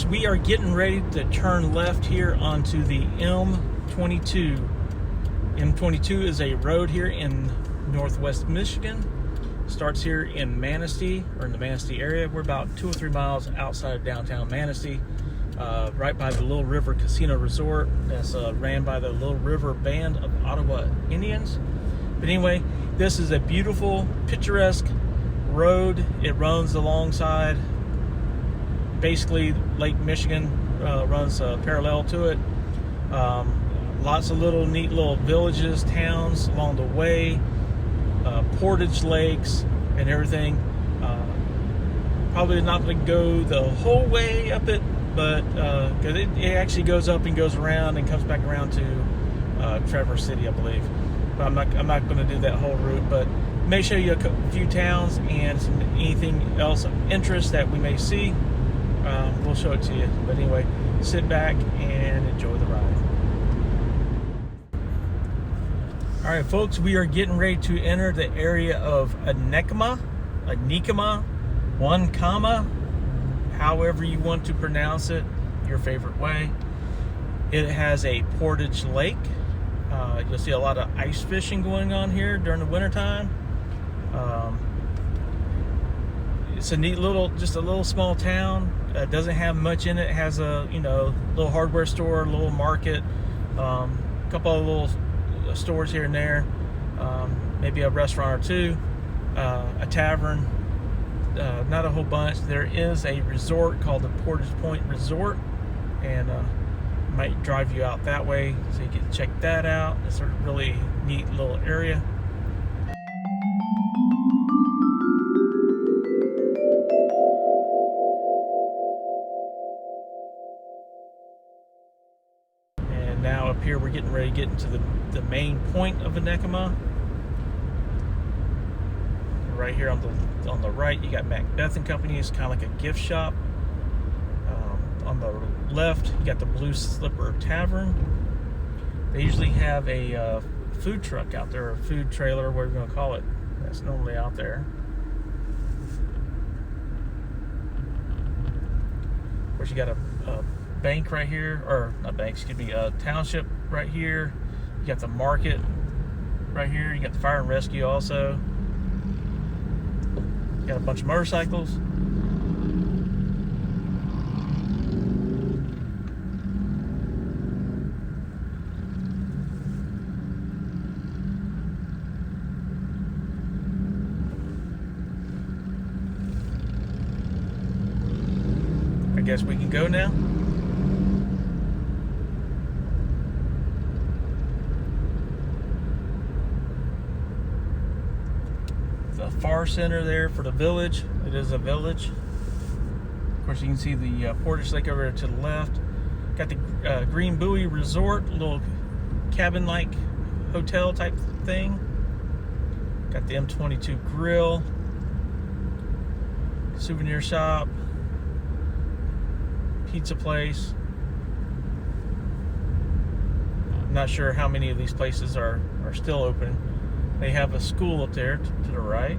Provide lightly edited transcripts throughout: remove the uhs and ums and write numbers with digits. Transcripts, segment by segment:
folks, we are getting ready to turn left here onto the M-22. M-22 is a road here in northwest Michigan. Starts here in Manistee, or in the Manistee area. We're about 2 or 3 miles outside of downtown Manistee, right by the Little River Casino Resort. That's ran by the Little River Band of Ottawa Indians. But anyway, this is a beautiful, picturesque road. It runs alongside, basically, Lake Michigan runs parallel to it. Lots of little neat little villages, towns along the way, portage lakes and everything. Probably not going to go the whole way up it, but because it actually goes up and goes around and comes back around to Traverse City, I believe. But I'm not going to do that whole route, but may show you a few towns and anything else of interest that we may see. We'll show it to you. But anyway, sit back and enjoy the ride. All right, folks, we are getting ready to enter the area of Enekima, however you want to pronounce it, your favorite way. It has a portage lake. You'll see a lot of ice fishing going on here during the wintertime. It's a neat little, just a little small town. Doesn't have much in it. It has a little hardware store, a little market, a couple of little stores here and there, maybe a restaurant or two, a tavern, not a whole bunch. There is a resort called the Portage Point Resort, and might drive you out that way so you can check that out. It's a really neat little area. And now up here we're getting ready to get into the main point of Enekima. Right here on the right, you got Macbeth and Company. It's kind of like a gift shop. On the left, you got the Blue Slipper Tavern. They usually have a food truck out there, or a food trailer, whatever you're going to call it. That's normally out there. Of course, you got a bank right here, or not bank, excuse me, a township right here. You got the market right here. You got the fire and rescue also. You got a bunch of motorcycles. I guess we can go now. The far center there for the village. It is a village. Of course, you can see the Portage Lake over there to the left. Got the Green Buoy Resort, little cabin-like hotel type thing. Got the M-22 grill, souvenir shop, pizza place. I'm not sure how many of these places are still open. They have a school up there to the right.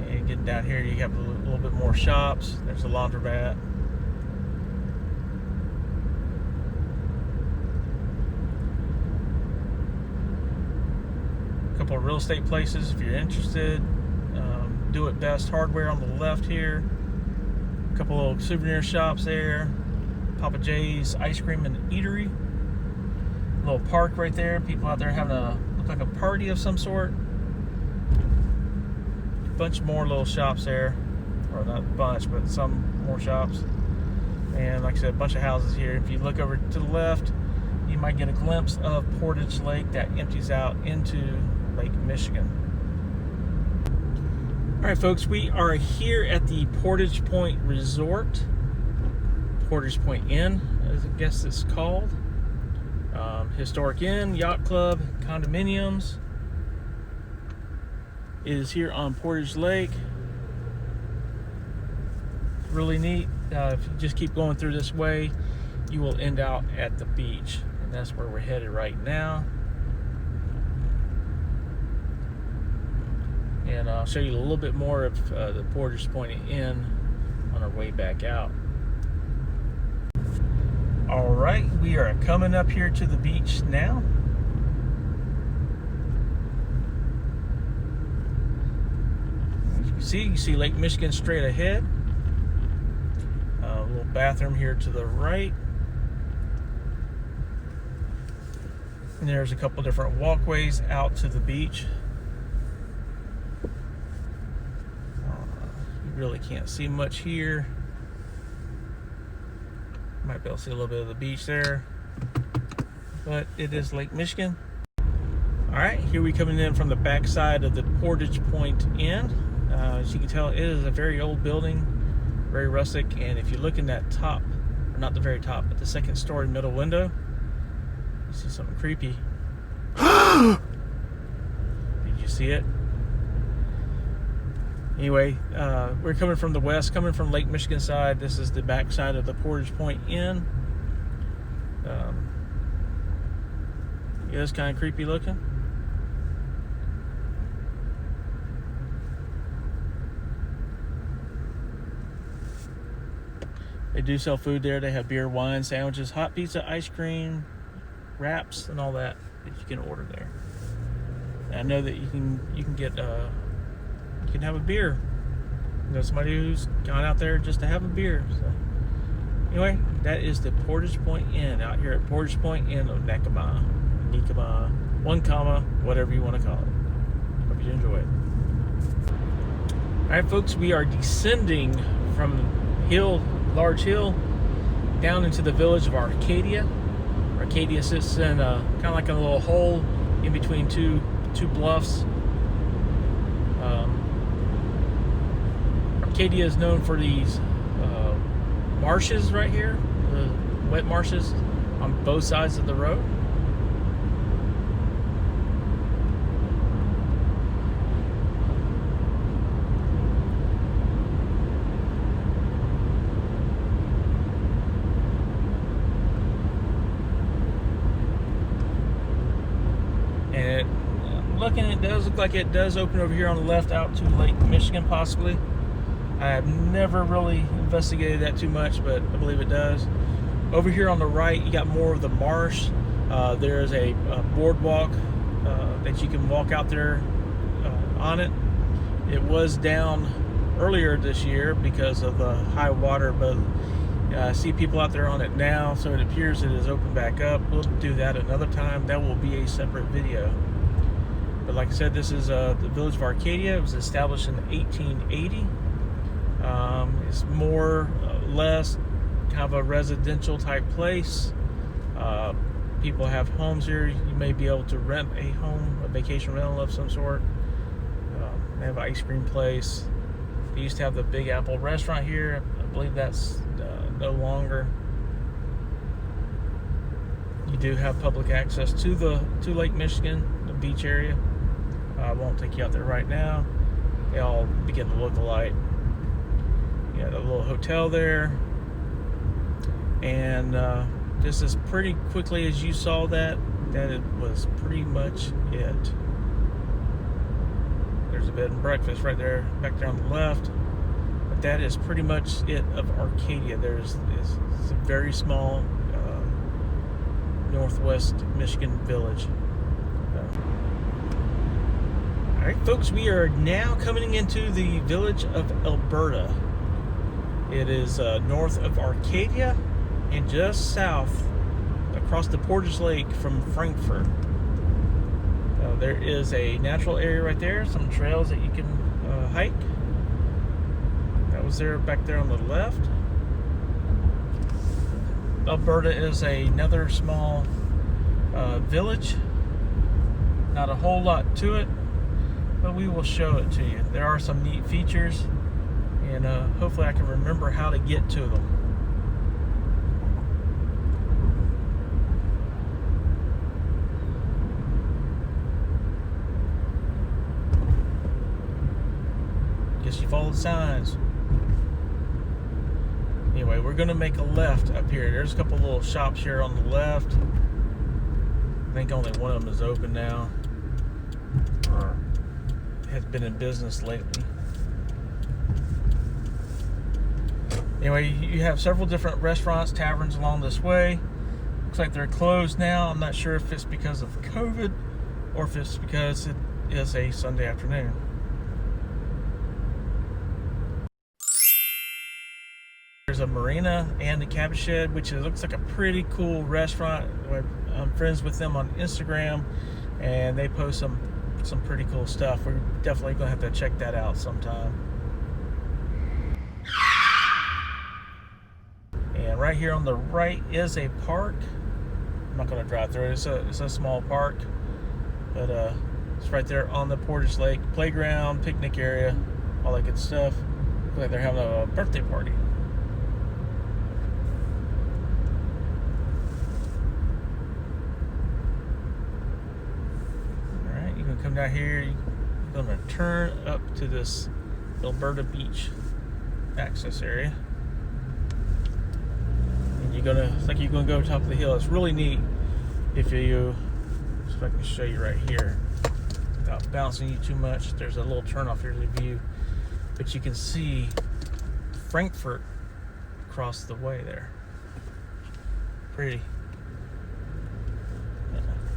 And getting down here, you have a little bit more shops. There's a laundromat. A couple of real estate places if you're interested. Do It Best Hardware on the left here. A couple of souvenir shops there. Papa J's Ice Cream and Eatery. A little park right there. People out there having look like a party of some sort. A bunch more little shops there. Or not a bunch, but some more shops. And like I said, a bunch of houses here. If you look over to the left, you might get a glimpse of Portage Lake that empties out into Lake Michigan. Alright folks, we are here at the Portage Point Resort. Portage Point Inn, as I guess it's called. Historic inn, yacht club, condominiums. It is here on Portage Lake. Really neat. If you just keep going through this way, you will end out at the beach. And that's where we're headed right now. and I'll show you a little bit more of the Portage Point Inn on our way back out. All right, we are coming up here to the beach now. As you see Lake Michigan straight ahead. A little bathroom here to the right. And there's a couple different walkways out to the beach. You really can't see much here. Might be able to see a little bit of the beach there, but it is Lake Michigan. All right, here we coming in from the backside of the Portage Point Inn. As you can tell, it is a very old building, very rustic. And if you look in that top, or not the very top, but the second story middle window, you see something creepy. Did you see it? Anyway, we're coming from the west, coming from Lake Michigan side. This is the back side of the Portage Point Inn. Yeah, it's kind of creepy looking. They do sell food there. They have beer, wine, sandwiches, hot pizza, ice cream, wraps, and all that you can order there. And I know that you can get you can have a beer. You know, somebody who's gone out there just to have a beer. So anyway, that is the Portage Point Inn out here at Portage Point Inn of Enekima, whatever you want to call it. Hope you enjoy it. All right, folks, we are descending from large hill down into the village of Arcadia. Arcadia sits in kind of like a little hole in between two bluffs. Arcadia is known for these marshes right here, the wet marshes on both sides of the road. It does look like it does open over here on the left out to Lake Michigan, possibly. I have never really investigated that too much, but I believe it does. Over here on the right, you got more of the marsh. There's a boardwalk that you can walk out there on it. It was down earlier this year because of the high water, but I see people out there on it now, so it appears it is open back up. We'll do that another time. That will be a separate video. But like I said, this is the village of Arcadia. It was established in 1880. It's more or less kind of a residential type place. People have homes here. You may be able to rent a home, a vacation rental of some sort. They have an ice cream place. They used to have the Big Apple restaurant here. I believe that's no longer. You do have public access to Lake Michigan, the beach area. I won't take you out there right now. They all begin to look alike. You got a little hotel there, and just as pretty quickly as you saw that it was pretty much it. There's a bed and breakfast right there, back there on the left. But that is pretty much it of Arcadia. It's a very small northwest Michigan village. All right, folks, we are now coming into the village of Alberta. It is north of Arcadia and just south across the Portage Lake from Frankfort. There is a natural area right there, some trails that you can hike. That was there back there on the left. Alberta is another small village. Not a whole lot to it, but we will show it to you. There are some neat features, and hopefully I can remember how to get to them. Guess you follow the signs. Anyway, we're going to make a left up here. There's a couple little shops here on the left. I think only one of them is open now. Or has been in business lately. Anyway, you have several different restaurants, taverns along this way. Looks like they're closed now. I'm not sure if it's because of COVID or if it's because it is a Sunday afternoon. There's a marina and a cabbage shed, which looks like a pretty cool restaurant. I'm friends with them on Instagram, and they post some pretty cool stuff. We're definitely gonna have to check that out sometime. And right here on the right is a park. I'm not gonna drive through it. It's a small park, but it's right there on the Portage Lake playground, picnic area, all that good stuff. Looks like they're having a birthday party. Come down here, you're going to turn up to this Alberta beach access area, and you're going to go top of the hill. It's really neat. If I can show you right here without bouncing you too much, there's a little turn off here to the view, but you can see Frankfurt across the way there. Pretty.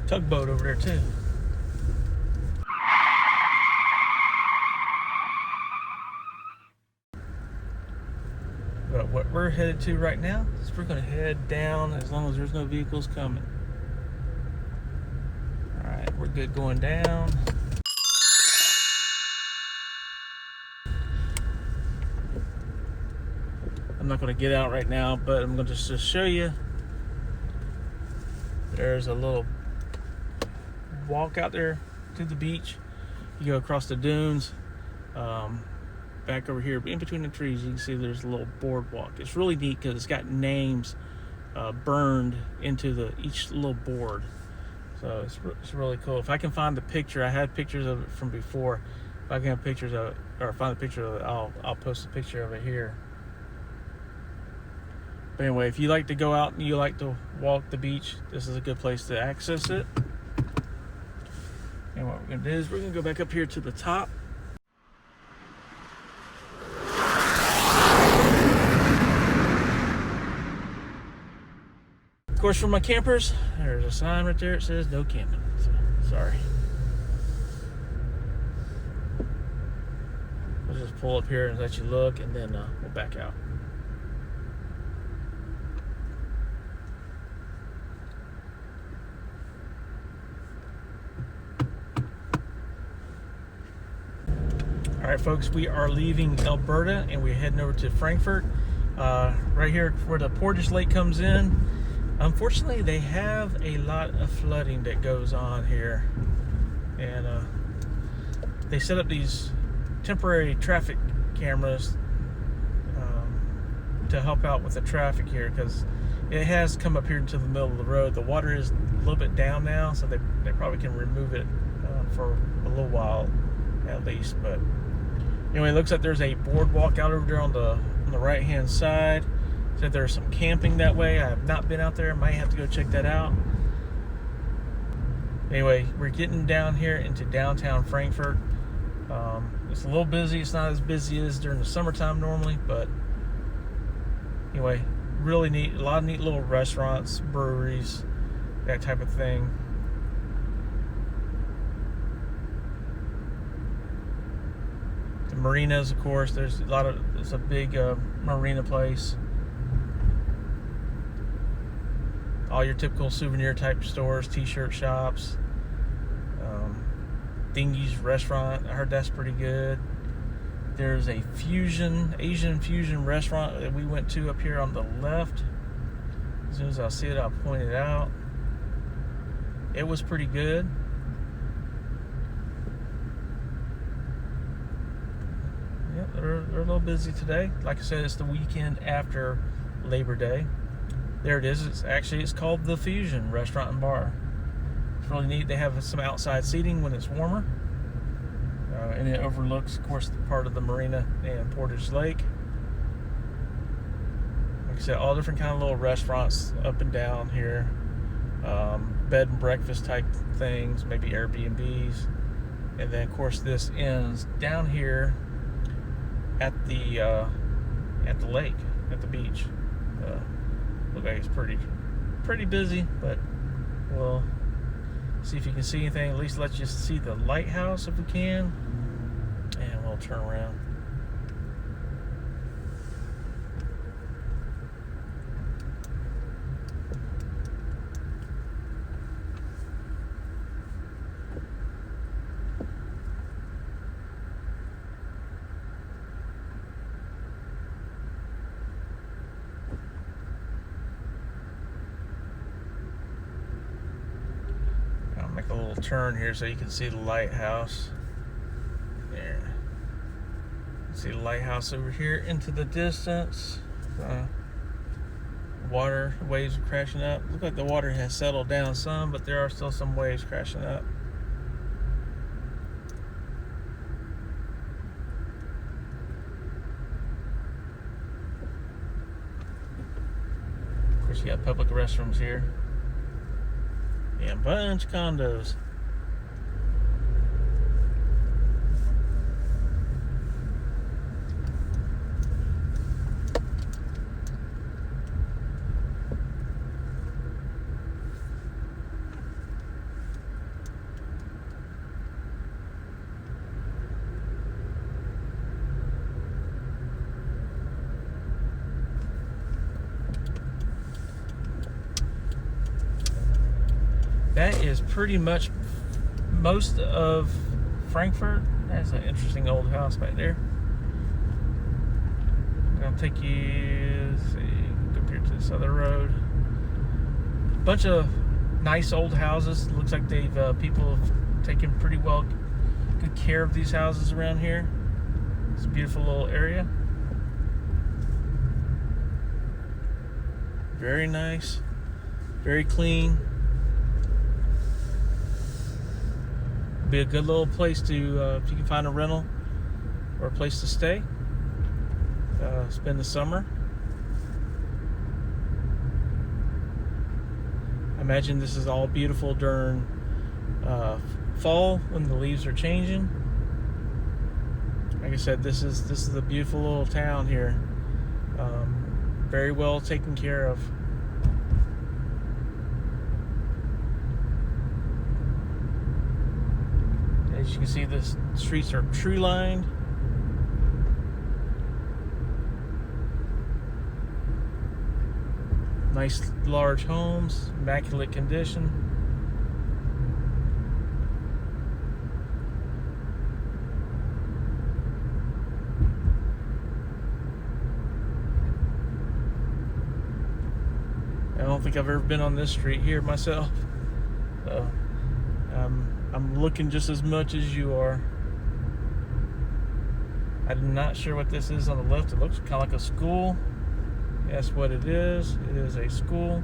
Tugboat over there too. But what we're headed to right now is we're going to head down as long as there's no vehicles coming. Alright, we're good going down. I'm not going to get out right now, but I'm going to just show you. There's a little walk out there to the beach. You go across the dunes. Back over here in between the trees, you can see there's a little boardwalk. It's really neat because it's got names burned into each little board, so it's really cool. If I can find the picture, I had pictures of it from before. If I can have pictures of it, or find a picture of it, I'll post a picture of it here. But anyway, if you like to go out and you like to walk the beach, this is a good place to access it. And what we're gonna do is we're gonna go back up here to the top. Of course, for my campers, there's a sign right there. It says no camping. So, sorry. I'll just pull up here and let you look, and then we'll back out. All right, folks, we are leaving Alberta and we're heading over to Frankfurt. Right here where the Portage Lake comes in. Unfortunately, they have a lot of flooding that goes on here, and they set up these temporary traffic cameras to help out with the traffic here, because it has come up here into the middle of the road. The water is a little bit down now, so they probably can remove it for a little while at least. But anyway, it looks like there's a boardwalk out over there on the right hand side. Said there's some camping that way. I have not been out there. Might have to go check that out. Anyway, we're getting down here into downtown Frankfurt. It's a little busy. It's not as busy as during the summertime normally, but anyway, really neat. A lot of neat little restaurants, breweries, that type of thing. The marinas, of course. It's a big marina place. All your typical souvenir type stores, t-shirt shops, Dingy's restaurant. I heard that's pretty good. There's a Asian fusion restaurant that we went to up here on the left. As soon as I see it, I'll point it out. It was pretty good. Yeah, they're a little busy today. Like I said, it's the weekend after Labor Day. There it is. It's called the Fusion Restaurant and Bar. It's really neat. They have some outside seating when it's warmer, and it overlooks, of course, part of the marina and Portage Lake. Like I said, all different kind of little restaurants up and down here, bed and breakfast type things, maybe Airbnbs. And then of course this ends down here at the lake, at the beach. Look like it's pretty busy, but we'll see if you can see anything. At least let you see the lighthouse if we can, and we'll turn around. Make a little turn here so you can see the lighthouse. There. See the lighthouse over here into the distance. Water, waves are crashing up. Looks like the water has settled down some, but there are still some waves crashing up. Of course, you got public restrooms here. And a bunch of condos. That is pretty much most of Frankfurt. That's an interesting old house right there. I'll take you, let's see, go up here to this other road. Bunch of nice old houses. Looks like they've people have taken pretty good care of these houses around here. It's a beautiful little area. Very nice, very clean. Be a good little place to, if you can find a rental or a place to stay, spend the summer. I imagine this is all beautiful during fall when the leaves are changing. Like I said, this is a beautiful little town here, very well taken care of. As you can see, the streets are tree lined. Nice large homes, immaculate condition. I don't think I've ever been on this street here myself, so I'm looking just as much as you are. I'm not sure what this is on the left. It looks kind of like a school. That's what it is. It is a school.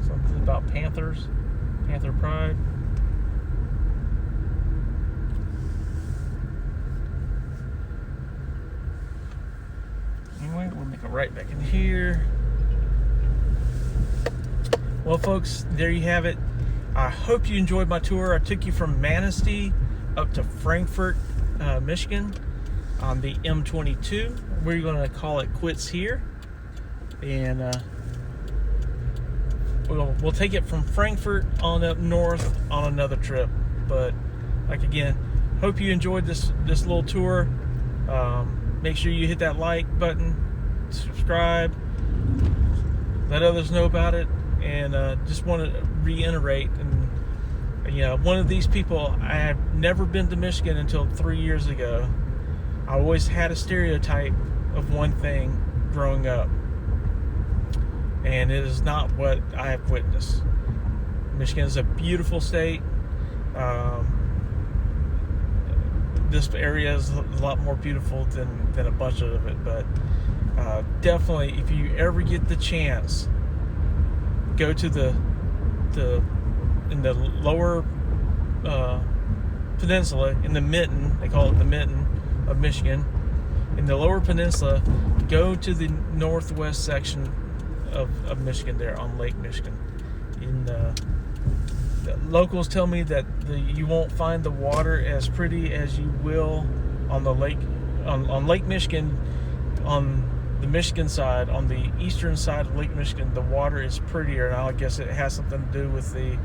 Something about Panthers, Panther Pride. Anyway, we'll make a right back in here. Well, folks, there you have it. I hope you enjoyed my tour. I took you from Manistee up to Frankfurt, Michigan on the M-22. We're going to call it quits here. And we'll take it from Frankfurt on up north on another trip. But, like, again, hope you enjoyed this little tour. Make sure you hit that like button, subscribe, let others know about it. And just want to reiterate, and you know, one of these people, I have never been to Michigan until 3 years ago. I always had a stereotype of one thing growing up, and it is not what I have witnessed. Michigan is a beautiful state. This area is a lot more beautiful than a bunch of it, but definitely, if you ever get the chance, go to in the lower peninsula, in the mitten, they call it the mitten of Michigan. In the lower peninsula, go to the northwest section of Michigan there on Lake Michigan. In locals tell me that you won't find the water as pretty as you will on the lake, on Lake Michigan, on the Michigan side, on the eastern side of Lake Michigan. The water is prettier, and I guess it has something to do with the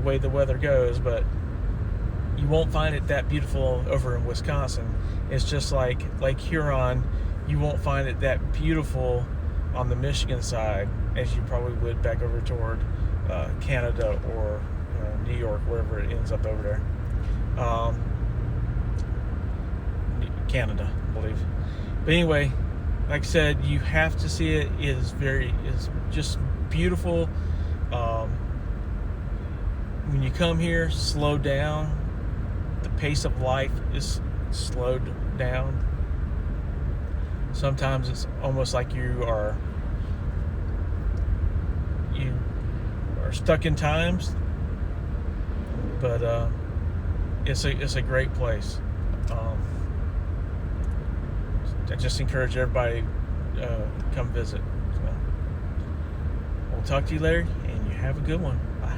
way the weather goes, but you won't find it that beautiful over in Wisconsin. It's just like Lake Huron, you won't find it that beautiful on the Michigan side as you probably would back over toward Canada or New York, wherever it ends up over there. Canada, I believe. But anyway, like I said, you have to see it. It is just beautiful. When you come here, slow down. The pace of life is slowed down. Sometimes it's almost like you are stuck in times, but it's a great place. I just encourage everybody come visit. So, we'll talk to you later, and you have a good one. Bye.